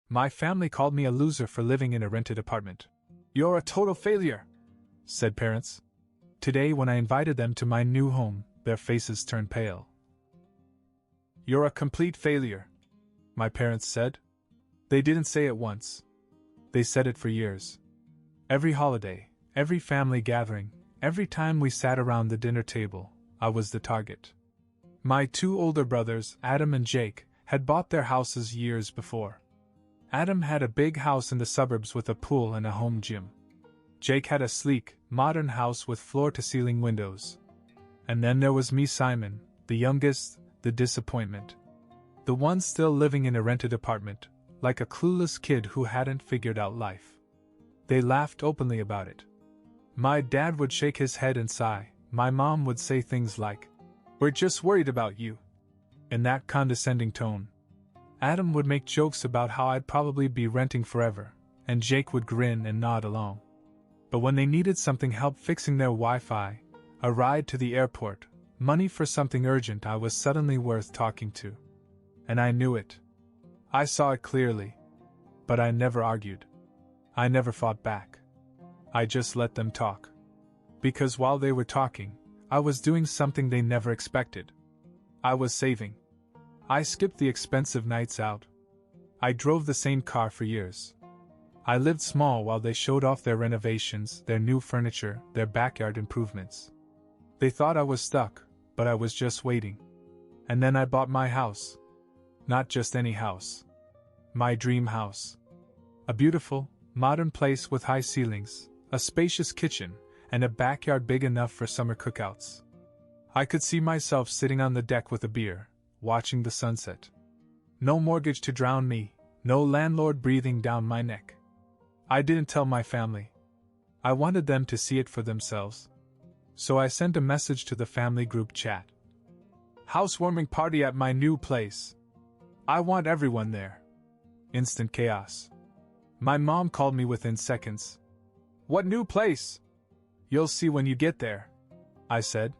My family called me a loser for living in a rented apartment. "You're a total failure," said parents. Today, when I invited them to my new home, their faces turned pale. "You're a complete failure," my parents said. They didn't say it once. They said it for years. Every holiday, every family gathering, every time we sat around the dinner table, I was the target. My two older brothers, Adam and Jake, had bought their houses years before. Adam had a big house in the suburbs with a pool and a home gym. Jake had a sleek, modern house with floor-to-ceiling windows. And then there was me, Simon, the youngest, the disappointment. The one still living in a rented apartment, like a clueless kid who hadn't figured out life. They laughed openly about it. My dad would shake his head and sigh. My mom would say things like, "We're just worried about you," in that condescending tone. Adam would make jokes about how I'd probably be renting forever, and Jake would grin and nod along. But when they needed something help fixing their Wi-Fi, a ride to the airport, money for something urgent, I was suddenly worth talking to. And I knew it. I saw it clearly. But I never argued. I never fought back. I just let them talk. Because while they were talking, I was doing something they never expected. I was saving. I skipped the expensive nights out. I drove the same car for years. I lived small while they showed off their renovations, their new furniture, their backyard improvements. They thought I was stuck, but I was just waiting. And then I bought my house. Not just any house. My dream house. A beautiful, modern place with high ceilings, a spacious kitchen, and a backyard big enough for summer cookouts. I could see myself sitting on the deck with a beer, watching the sunset. No mortgage to drown me, no landlord breathing down my neck. I didn't tell my family. I wanted them to see it for themselves. So I sent a message to the family group chat. "Housewarming party at my new place. I want everyone there." Instant chaos. My mom called me within seconds. "What new place?" "You'll see when you get there," I said.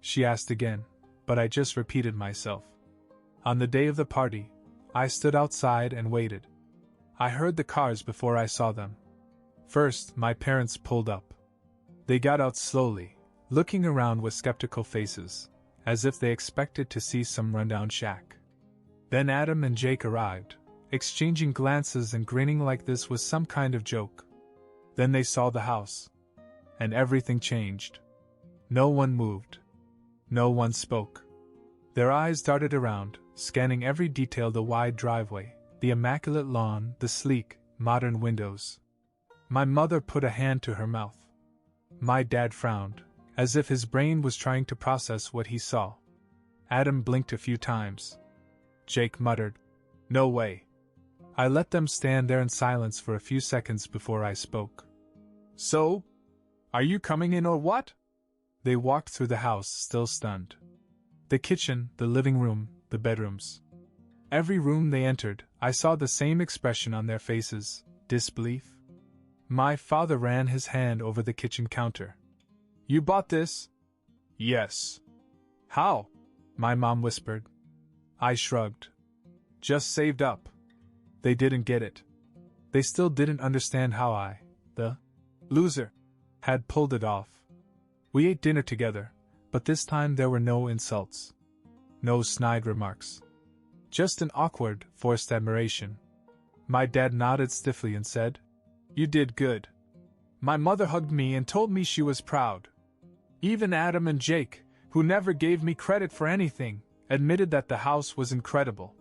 She asked again, but I just repeated myself. On the day of the party, I stood outside and waited. I heard the cars before I saw them. First, my parents pulled up. They got out slowly, looking around with skeptical faces, as if they expected to see some rundown shack. Then Adam and Jake arrived, exchanging glances and grinning like this was some kind of joke. Then they saw the house. And everything changed. No one moved. No one spoke. Their eyes darted around, scanning every detail: the wide driveway, the immaculate lawn, the sleek, modern windows. My mother put a hand to her mouth. My dad frowned, as if his brain was trying to process what he saw. Adam blinked a few times. Jake muttered, "No way." I let them stand there in silence for a few seconds before I spoke. "So? Are you coming in or what?" They walked through the house, still stunned. The kitchen, the living room, the bedrooms. Every room they entered, I saw the same expression on their faces: disbelief. My father ran his hand over the kitchen counter. "You bought this?" "Yes." "How?" my mom whispered. I shrugged. "Just saved up." They didn't get it. They still didn't understand how I, the loser, had pulled it off. We ate dinner together, but this time there were no insults. No snide remarks. Just an awkward, forced admiration. My dad nodded stiffly and said, "You did good." My mother hugged me and told me she was proud. Even Adam and Jake, who never gave me credit for anything, admitted that the house was incredible.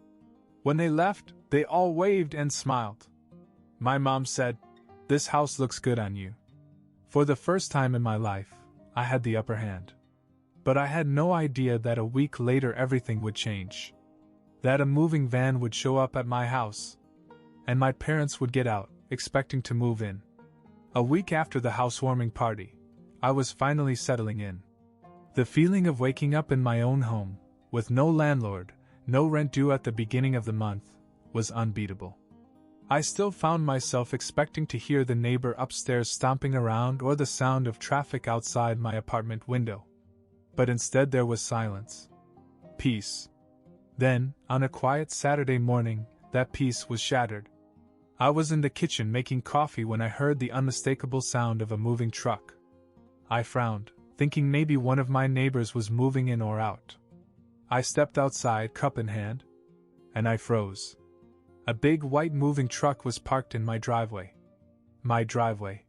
When they left, they all waved and smiled. My mom said, "This house looks good on you." For the first time in my life, I had the upper hand. But I had no idea that a week later everything would change. That a moving van would show up at my house, and my parents would get out, expecting to move in. A week after the housewarming party, I was finally settling in. The feeling of waking up in my own home, with no landlord, no rent due at the beginning of the month, was unbeatable. I still found myself expecting to hear the neighbor upstairs stomping around or the sound of traffic outside my apartment window. But instead there was silence. Peace. Then, on a quiet Saturday morning, that peace was shattered. I was in the kitchen making coffee when I heard the unmistakable sound of a moving truck. I frowned, thinking maybe one of my neighbors was moving in or out. I stepped outside, cup in hand, and I froze. A big white moving truck was parked in my driveway. My driveway.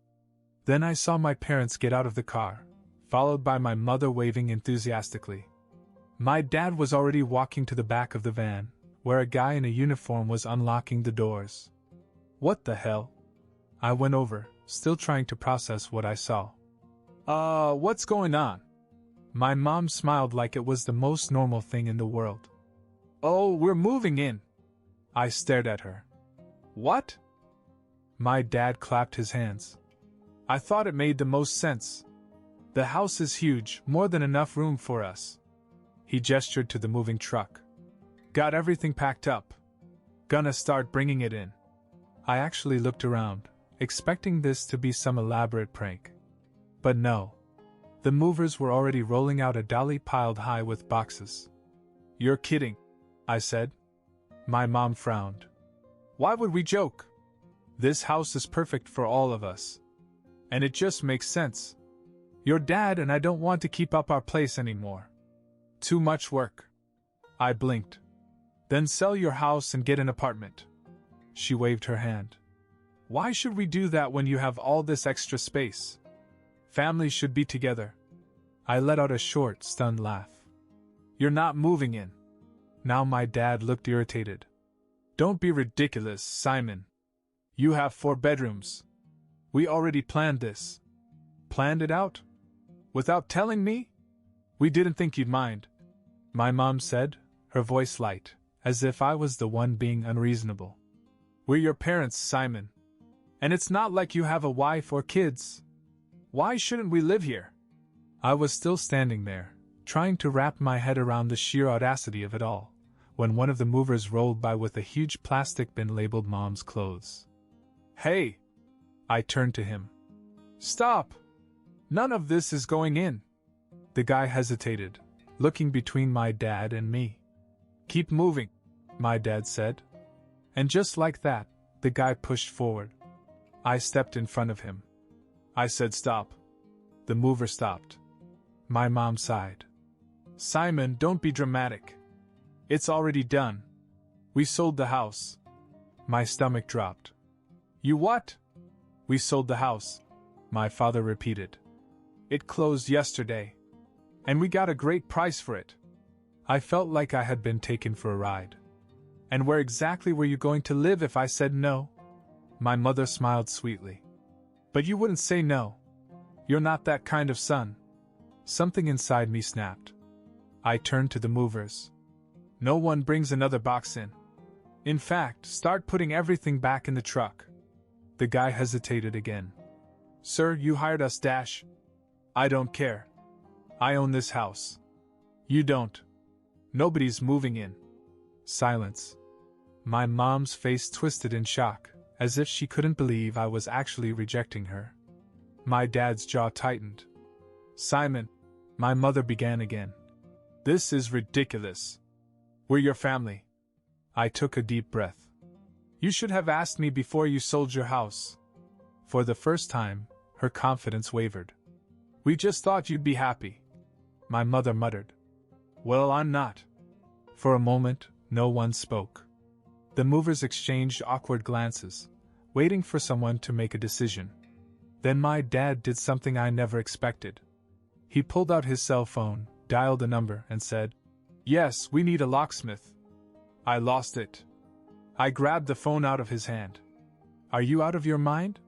Then I saw my parents get out of the car, followed by my mother waving enthusiastically. My dad was already walking to the back of the van, where a guy in a uniform was unlocking the doors. What the hell? I went over, still trying to process what I saw. What's going on? My mom smiled like it was the most normal thing in the world. Oh, we're moving in. I stared at her. What? My dad clapped his hands. I thought it made the most sense. The house is huge, more than enough room for us. He gestured to the moving truck. Got everything packed up. Gonna start bringing it in. I actually looked around, expecting this to be some elaborate prank. But no. The movers were already rolling out a dolly piled high with boxes. You're kidding, I said. My mom frowned. Why would we joke? This house is perfect for all of us. And it just makes sense. Your dad and I don't want to keep up our place anymore. Too much work. I blinked. Then sell your house and get an apartment. She waved her hand. Why should we do that when you have all this extra space? Families should be together. I let out a short, stunned laugh. You're not moving in. Now my dad looked irritated. Don't be ridiculous, Simon. You have 4 bedrooms. We already planned this. Planned it out? Without telling me? We didn't think you'd mind. My mom said, her voice light, as if I was the one being unreasonable. We're your parents, Simon. And it's not like you have a wife or kids. Why shouldn't we live here? I was still standing there, trying to wrap my head around the sheer audacity of it all, when one of the movers rolled by with a huge plastic bin labeled Mom's Clothes. Hey! I turned to him. Stop! None of this is going in. The guy hesitated, looking between my dad and me. Keep moving, my dad said. And just like that, the guy pushed forward. I stepped in front of him. I said stop. The mover stopped. My mom sighed. Simon, don't be dramatic. It's already done. We sold the house. My stomach dropped. You what? We sold the house, my father repeated. It closed yesterday. And we got a great price for it. I felt like I had been taken for a ride. And where exactly were you going to live if I said no? My mother smiled sweetly. But you wouldn't say no. You're not that kind of son. Something inside me snapped. I turned to the movers. No one brings another box in. In fact, start putting everything back in the truck. The guy hesitated again. Sir, you hired us, Dash. I don't care. I own this house. You don't. Nobody's moving in. Silence. My mom's face twisted in shock, as if she couldn't believe I was actually rejecting her. My dad's jaw tightened. Simon, my mother began again. This is ridiculous. We're your family. I took a deep breath. You should have asked me before you sold your house. For the first time, her confidence wavered. We just thought you'd be happy. My mother muttered. Well, I'm not. For a moment, no one spoke. The movers exchanged awkward glances, waiting for someone to make a decision. Then my dad did something I never expected. He pulled out his cell phone, dialed a number, and said, Yes, we need a locksmith. I lost it. I grabbed the phone out of his hand. Are you out of your mind?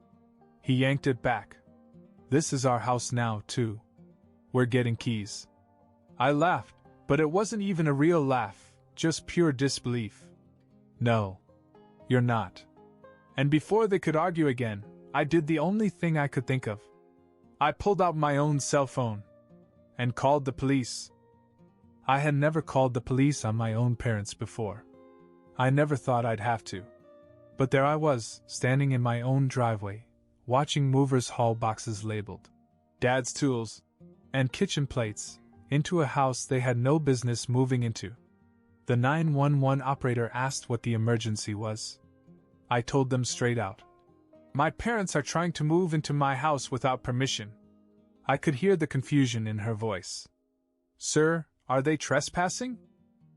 He yanked it back. This is our house now, too. We're getting keys. I laughed, but it wasn't even a real laugh, just pure disbelief. No. You're not. And before they could argue again, I did the only thing I could think of. I pulled out my own cell phone and called the police. I had never called the police on my own parents before. I never thought I'd have to. But there I was, standing in my own driveway, watching movers haul boxes labeled Dad's Tools and kitchen plates into a house they had no business moving into. The 911 operator asked what the emergency was. I told them straight out. My parents are trying to move into my house without permission. I could hear the confusion in her voice. Sir, are they trespassing?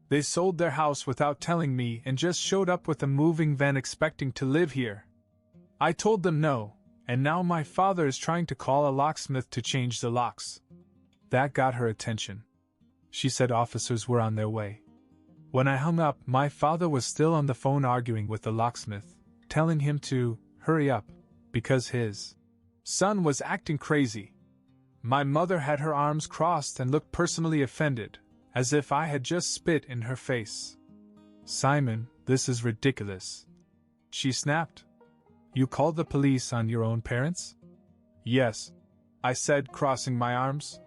They sold their house without telling me and just showed up with a moving van expecting to live here. I told them no, and now my father is trying to call a locksmith to change the locks. That got her attention. She said officers were on their way. When I hung up, my father was still on the phone arguing with the locksmith, telling him to hurry up, because his son was acting crazy. My mother had her arms crossed and looked personally offended, as if I had just spit in her face. Simon, this is ridiculous, she snapped. You called the police on your own parents? Yes, I said, crossing my arms.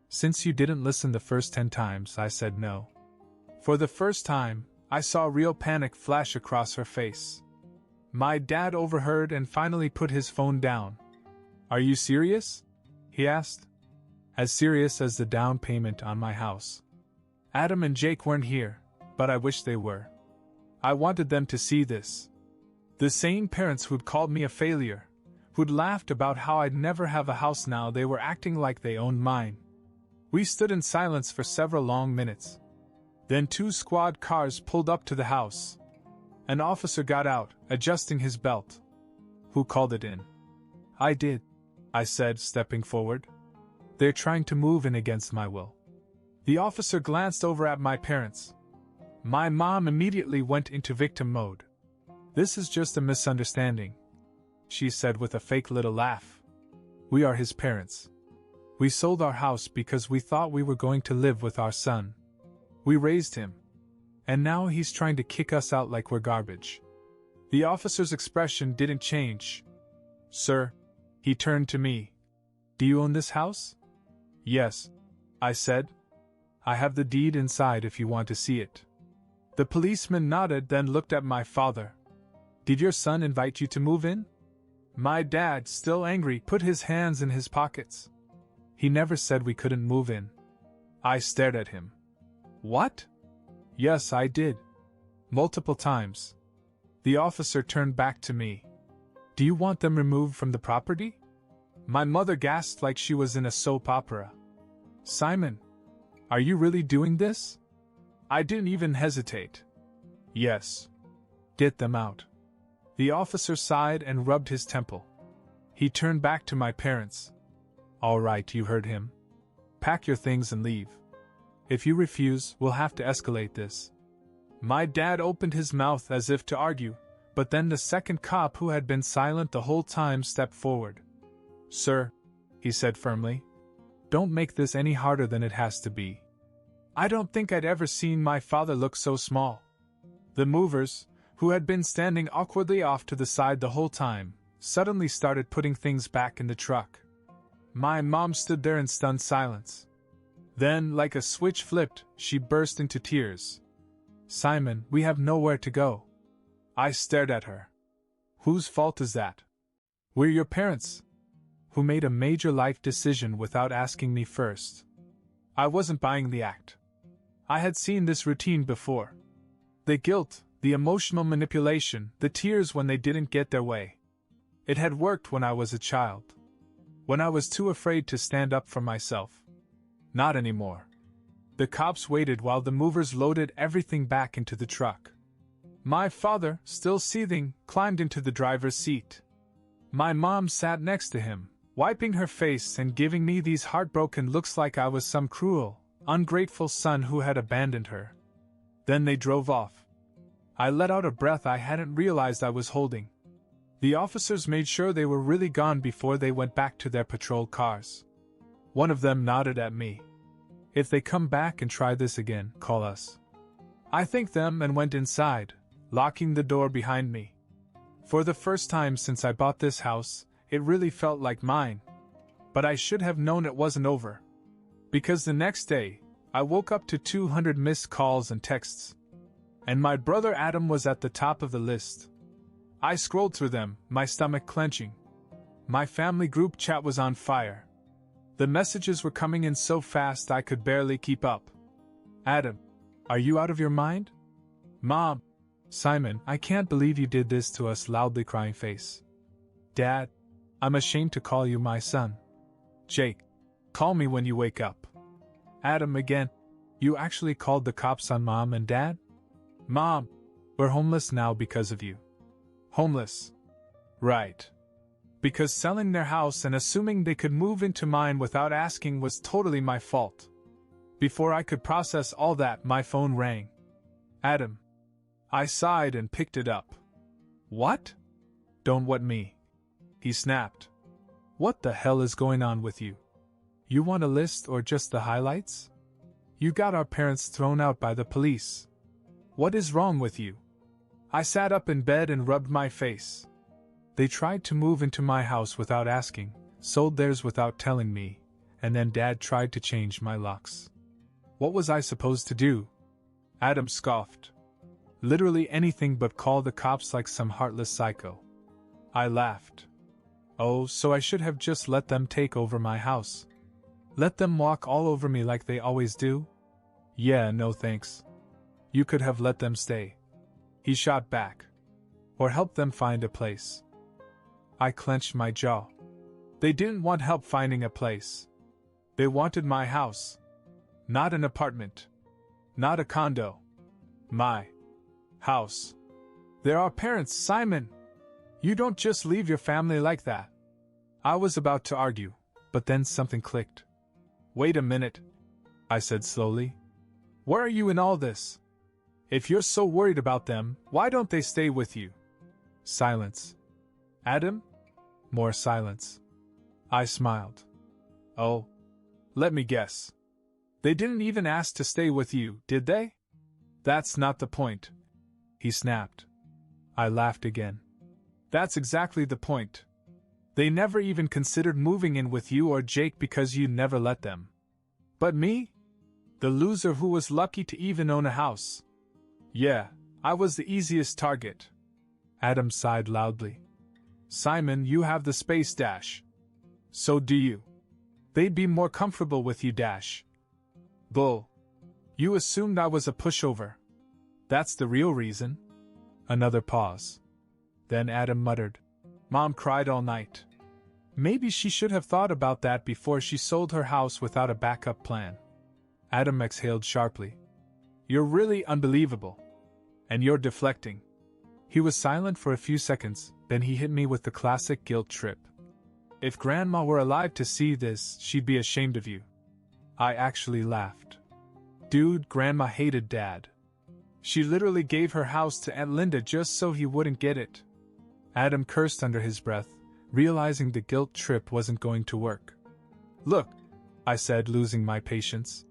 Since you didn't listen the first 10 times, I said no. For the first time, I saw real panic flash across her face. My dad overheard and finally put his phone down. Are you serious? He asked. As serious as the down payment on my house. Adam and Jake weren't here, but I wish they were. I wanted them to see this. The same parents who'd called me a failure, who'd laughed about how I'd never have a house now, they were acting like they owned mine. We stood in silence for several long minutes. Then 2 squad cars pulled up to the house. An officer got out, adjusting his belt. Who called it in? I did, I said, stepping forward. They're trying to move in against my will. The officer glanced over at my parents. My mom immediately went into victim mode. This is just a misunderstanding, she said with a fake little laugh. We are his parents. We sold our house because we thought we were going to live with our son. We raised him. And now he's trying to kick us out like we're garbage. The officer's expression didn't change. Sir, he turned to me. Do you own this house? Yes, I said. I have the deed inside if you want to see it. The policeman nodded, then looked at my father. Did your son invite you to move in? My dad, still angry, put his hands in his pockets. He never said we couldn't move in. I stared at him. What? Yes, I did. Multiple times. The officer turned back to me. Do you want them removed from the property? My mother gasped like she was in a soap opera. Simon, are you really doing this? I didn't even hesitate. Yes. Get them out. The officer sighed and rubbed his temple. He turned back to my parents. All right, you heard him. Pack your things and leave. If you refuse, we'll have to escalate this. My dad opened his mouth as if to argue, but then the second cop, who had been silent the whole time, stepped forward. Sir, he said firmly, don't make this any harder than it has to be. I don't think I'd ever seen my father look so small. The movers, who had been standing awkwardly off to the side the whole time, suddenly started putting things back in the truck. My mom stood there in stunned silence. Then, like a switch flipped, she burst into tears. Simon, we have nowhere to go. I stared at her. Whose fault is that? We're your parents, who made a major life decision without asking me first. I wasn't buying the act. I had seen this routine before. The guilt, the emotional manipulation, the tears when they didn't get their way. It had worked when I was a child. When I was too afraid to stand up for myself. Not anymore. The cops waited while the movers loaded everything back into the truck. My father, still seething, climbed into the driver's seat. My mom sat next to him, wiping her face and giving me these heartbroken looks like I was some cruel, ungrateful son who had abandoned her. Then they drove off. I let out a breath I hadn't realized I was holding. The officers made sure they were really gone before they went back to their patrol cars. One of them nodded at me. If they come back and try this again, call us. I thanked them and went inside, locking the door behind me. For the first time since I bought this house, it really felt like mine. But I should have known it wasn't over. Because the next day, I woke up to 200 missed calls and texts. And my brother Adam was at the top of the list. I scrolled through them, my stomach clenching. My family group chat was on fire. The messages were coming in so fast I could barely keep up. Adam, are you out of your mind? Mom, Simon, I can't believe you did this to us, loudly crying face. Dad, I'm ashamed to call you my son. Jake, call me when you wake up. Adam again, you actually called the cops on Mom and Dad? Mom, we're homeless now because of you. Homeless. Right. Because selling their house and assuming they could move into mine without asking was totally my fault. Before I could process all that, my phone rang. Adam. I sighed and picked it up. What? Don't what me? He snapped. What the hell is going on with you? You want a list or just the highlights? You got our parents thrown out by the police. What is wrong with you? I sat up in bed and rubbed my face. They tried to move into my house without asking, sold theirs without telling me, and then Dad tried to change my locks. What was I supposed to do? Adam scoffed. Literally anything but call the cops like some heartless psycho. I laughed. Oh, so I should have just let them take over my house. Let them walk all over me like they always do? Yeah, no thanks. You could have let them stay. He shot back. Or help them find a place. I clenched my jaw. They didn't want help finding a place. They wanted my house. Not an apartment. Not a condo. My house. They're our parents, Simon. You don't just leave your family like that. I was about to argue, but then something clicked. Wait a minute, I said slowly. Where are you in all this? If you're so worried about them, why don't they stay with you? Silence. Adam? More silence. I smiled. Oh, let me guess. They didn't even ask to stay with you, did they? That's not the point. He snapped. I laughed again. That's exactly the point. They never even considered moving in with you or Jake because you never let them. But me? The loser who was lucky to even own a house. Yeah, I was the easiest target. Adam sighed loudly. Simon, you have the space dash. So do you. They'd be more comfortable with you dash. Bull. You assumed I was a pushover. That's the real reason. Another pause. Then Adam muttered. Mom cried all night. Maybe she should have thought about that before she sold her house without a backup plan. Adam exhaled sharply. You're really unbelievable. And you're deflecting. He was silent for a few seconds, then he hit me with the classic guilt trip. If Grandma were alive to see this, she'd be ashamed of you. I actually laughed. Dude, Grandma hated Dad. She literally gave her house to Aunt Linda just so he wouldn't get it. Adam cursed under his breath, realizing the guilt trip wasn't going to work. Look, I said, losing my patience.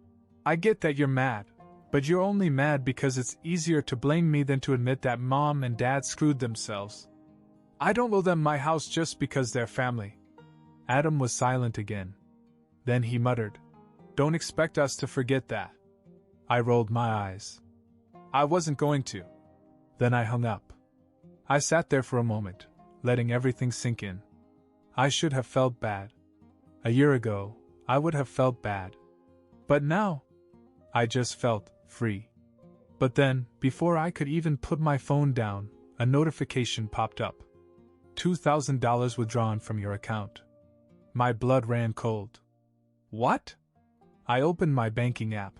I get that you're mad, but you're only mad because it's easier to blame me than to admit that Mom and Dad screwed themselves. I don't owe them my house just because they're family. Adam was silent again. Then he muttered, Don't expect us to forget that. I rolled my eyes. I wasn't going to. Then I hung up. I sat there for a moment, letting everything sink in. I should have felt bad. A year ago, I would have felt bad. But now, I just felt free. But then, before I could even put my phone down, a notification popped up. $2,000 withdrawn from your account. My blood ran cold. What? I opened my banking app.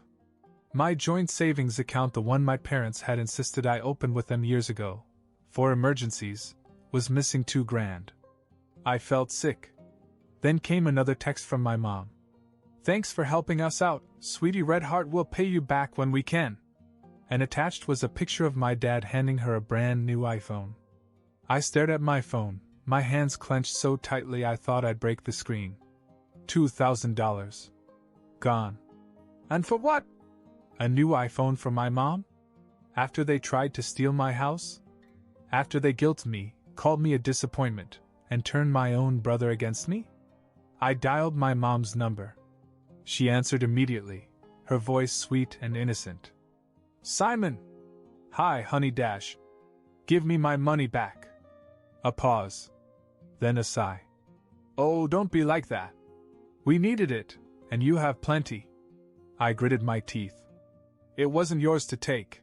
My joint savings account, the one my parents had insisted I open with them years ago, for emergencies, was missing $2,000. I felt sick. Then came another text from my mom. Thanks for helping us out, sweetie. Red Heart will pay you back when we can. And attached was a picture of my dad handing her a brand new iPhone. I stared at my phone, my hands clenched so tightly I thought I'd break the screen. $2,000. Gone. And for what? A new iPhone for my mom? After they tried to steal my house? After they guilted me, called me a disappointment, and turned my own brother against me? I dialed my mom's number. She answered immediately, her voice sweet and innocent. Simon! Hi, honey dash. Give me my money back. A pause. Then a sigh. Oh, don't be like that. We needed it, and you have plenty. I gritted my teeth. It wasn't yours to take.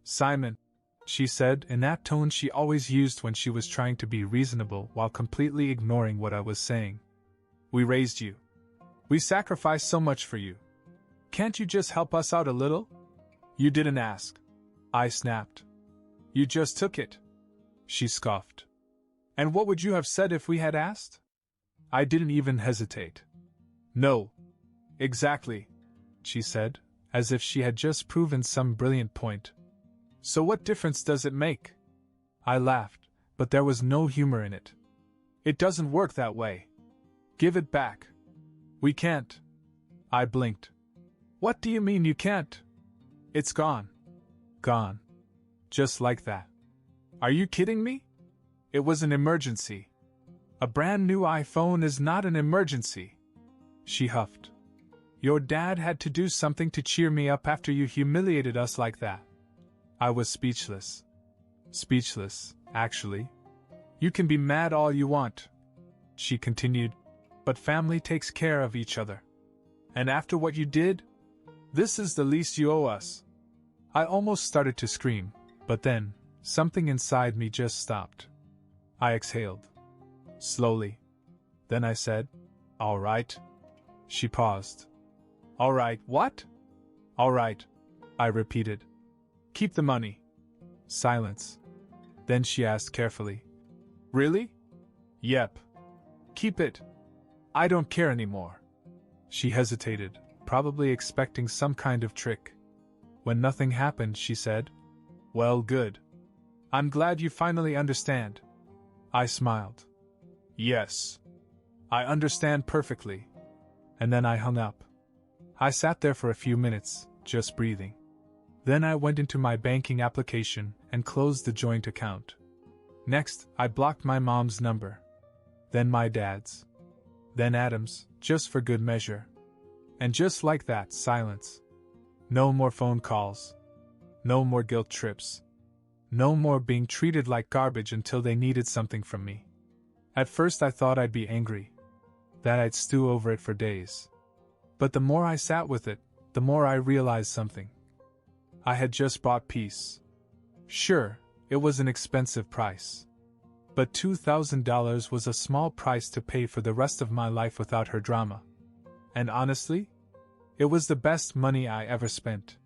Simon. she said in that tone she always used when she was trying to be reasonable while completely ignoring what I was saying. We raised you. We sacrificed so much for you. Can't you just help us out a little? You didn't ask. I snapped. You just took it. She scoffed. And what would you have said if we had asked? I didn't even hesitate. No. Exactly, she said, as if she had just proven some brilliant point. So what difference does it make? I laughed, but there was no humor in it. It doesn't work that way. Give it back. We can't. I blinked. What do you mean you can't? It's gone. Gone. Just like that. Are you kidding me? It was an emergency. A brand new iPhone is not an emergency. She huffed. Your dad had to do something to cheer me up after you humiliated us like that. I was speechless. Speechless, actually. You can be mad all you want, she continued, but family takes care of each other. And after what you did, this is the least you owe us. I almost started to scream, but then, something inside me just stopped. I exhaled. Slowly. Then I said, All right. She paused. All right, what? All right, I repeated. Keep the money. Silence. Then she asked carefully. Really? Yep. Keep it. I don't care anymore. She hesitated, probably expecting some kind of trick. When nothing happened, she said, Well, good. I'm glad you finally understand. I smiled. Yes. I understand perfectly. And then I hung up. I sat there for a few minutes, just breathing. Then I went into my banking application and closed the joint account. Next, I blocked my mom's number. Then my dad's. Then Adam's, just for good measure. And just like that, silence. No more phone calls. No more guilt trips. No more being treated like garbage until they needed something from me. At first I thought I'd be angry. That I'd stew over it for days. But the more I sat with it, the more I realized something. I had just bought peace. Sure, it was an expensive price. But $2,000 was a small price to pay for the rest of my life without her drama. And honestly, it was the best money I ever spent.